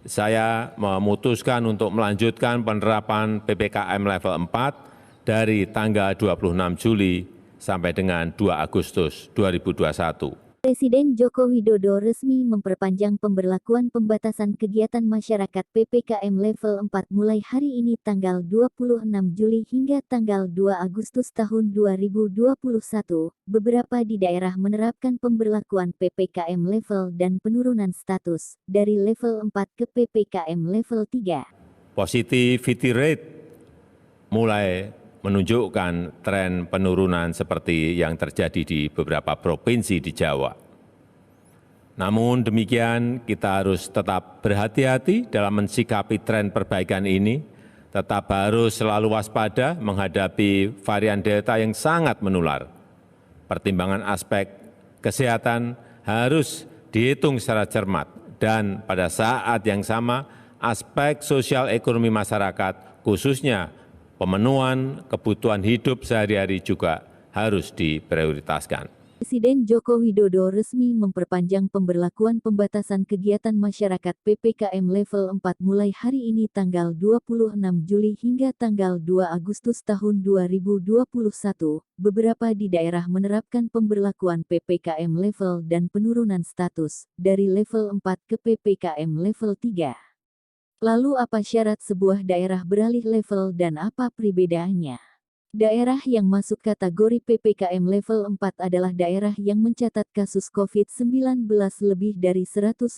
saya memutuskan untuk melanjutkan penerapan PPKM level 4 dari tanggal 26 Juli sampai dengan 2 Agustus 2021. Presiden Joko Widodo resmi memperpanjang pemberlakuan pembatasan kegiatan masyarakat PPKM level 4 mulai hari ini tanggal 26 Juli hingga tanggal 2 Agustus tahun 2021. Beberapa di daerah menerapkan pemberlakuan PPKM level dan penurunan status dari level 4 ke PPKM level 3. Positivity rate mulai menunjukkan tren penurunan seperti yang terjadi di beberapa provinsi di Jawa. Namun demikian, kita harus tetap berhati-hati dalam mensikapi tren perbaikan ini, tetap harus selalu waspada menghadapi varian Delta yang sangat menular. Pertimbangan aspek kesehatan harus dihitung secara cermat dan pada saat yang sama aspek sosial ekonomi masyarakat, khususnya pemenuhan kebutuhan hidup sehari-hari juga harus diprioritaskan. Presiden Joko Widodo resmi memperpanjang pemberlakuan pembatasan kegiatan masyarakat PPKM level 4 mulai hari ini tanggal 26 Juli hingga tanggal 2 Agustus tahun 2021. Beberapa di daerah menerapkan pemberlakuan PPKM level dan penurunan status dari level 4 ke PPKM level 3. Lalu apa syarat sebuah daerah beralih level dan apa perbedaannya? Daerah yang masuk kategori PPKM level 4 adalah daerah yang mencatat kasus COVID-19 lebih dari 150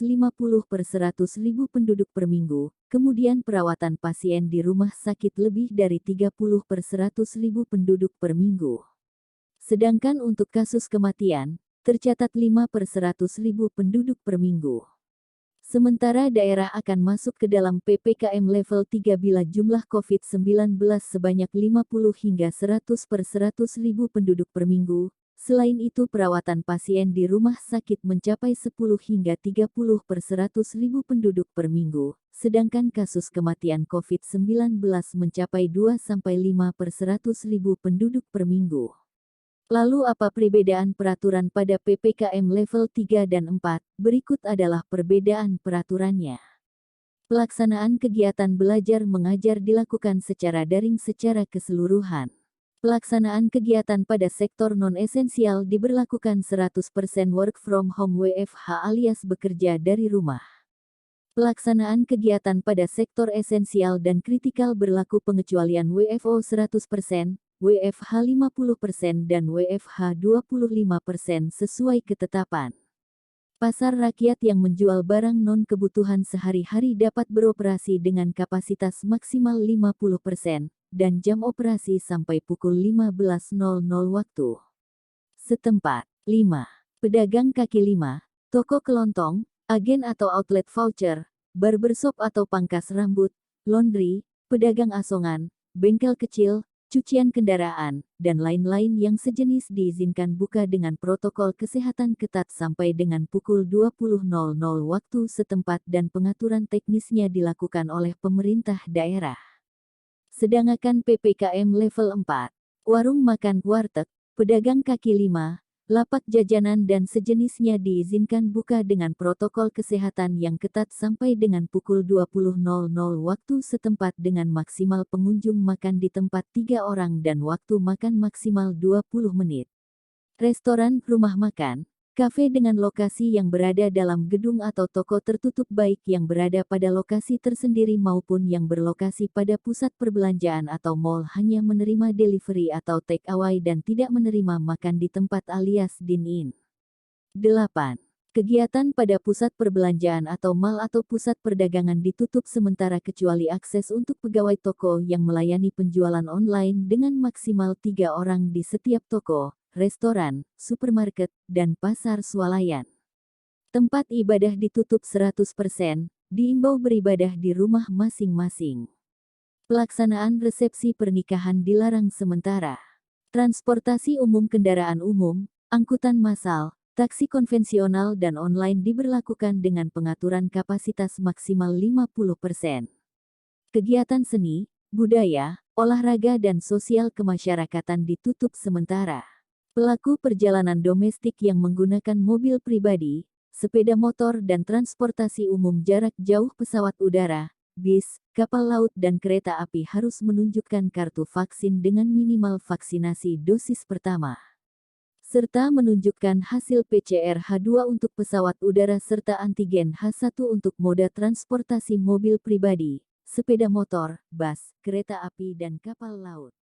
per 100.000 penduduk per minggu, kemudian perawatan pasien di rumah sakit lebih dari 30 per 100.000 penduduk per minggu. Sedangkan untuk kasus kematian, tercatat 5 per 100.000 penduduk per minggu. Sementara daerah akan masuk ke dalam PPKM level 3 bila jumlah COVID-19 sebanyak 50 hingga 100 per 100.000 penduduk per minggu. Selain itu perawatan pasien di rumah sakit mencapai 10 hingga 30 per 100.000 penduduk per minggu, sedangkan kasus kematian COVID-19 mencapai 2-5 per 100.000 penduduk per minggu. Lalu apa perbedaan peraturan pada PPKM level 3 dan 4? Berikut adalah perbedaan peraturannya. Pelaksanaan kegiatan belajar mengajar dilakukan secara daring secara keseluruhan. Pelaksanaan kegiatan pada sektor non-esensial diberlakukan 100% work from home WFH alias bekerja dari rumah. Pelaksanaan kegiatan pada sektor esensial dan kritikal berlaku pengecualian WFO 100%, WFH 50% dan WFH 25% sesuai ketetapan. Pasar rakyat yang menjual barang non-kebutuhan sehari-hari dapat beroperasi dengan kapasitas maksimal 50% dan jam operasi sampai pukul 15.00 waktu setempat. 5. Pedagang kaki lima, toko kelontong, agen atau outlet voucher, barbershop atau pangkas rambut, laundry, pedagang asongan, bengkel kecil, cucian kendaraan, dan lain-lain yang sejenis diizinkan buka dengan protokol kesehatan ketat sampai dengan pukul 20.00 waktu setempat dan pengaturan teknisnya dilakukan oleh pemerintah daerah. Sedangkan PPKM level 4, warung makan, warteg, pedagang kaki lima, lapak jajanan dan sejenisnya diizinkan buka dengan protokol kesehatan yang ketat sampai dengan pukul 20.00 waktu setempat dengan maksimal pengunjung makan di tempat 3 orang dan waktu makan maksimal 20 menit. Restoran, rumah makan, kafe dengan lokasi yang berada dalam gedung atau toko tertutup baik yang berada pada lokasi tersendiri maupun yang berlokasi pada pusat perbelanjaan atau mal hanya menerima delivery atau take away dan tidak menerima makan di tempat alias dine-in. 8. Kegiatan pada pusat perbelanjaan atau mal atau pusat perdagangan ditutup sementara kecuali akses untuk pegawai toko yang melayani penjualan online dengan maksimal 3 orang di setiap toko, restoran, supermarket, dan pasar swalayan. Tempat ibadah ditutup 100%, diimbau beribadah di rumah masing-masing. Pelaksanaan resepsi pernikahan dilarang sementara. Transportasi umum, kendaraan umum, angkutan massal, taksi konvensional dan online diberlakukan dengan pengaturan kapasitas maksimal 50%. Kegiatan seni, budaya, olahraga dan sosial kemasyarakatan ditutup sementara. Pelaku perjalanan domestik yang menggunakan mobil pribadi, sepeda motor dan transportasi umum jarak jauh pesawat udara, bis, kapal laut dan kereta api harus menunjukkan kartu vaksin dengan minimal vaksinasi dosis pertama, serta menunjukkan hasil PCR H2 untuk pesawat udara serta antigen H1 untuk moda transportasi mobil pribadi, sepeda motor, bus, kereta api dan kapal laut.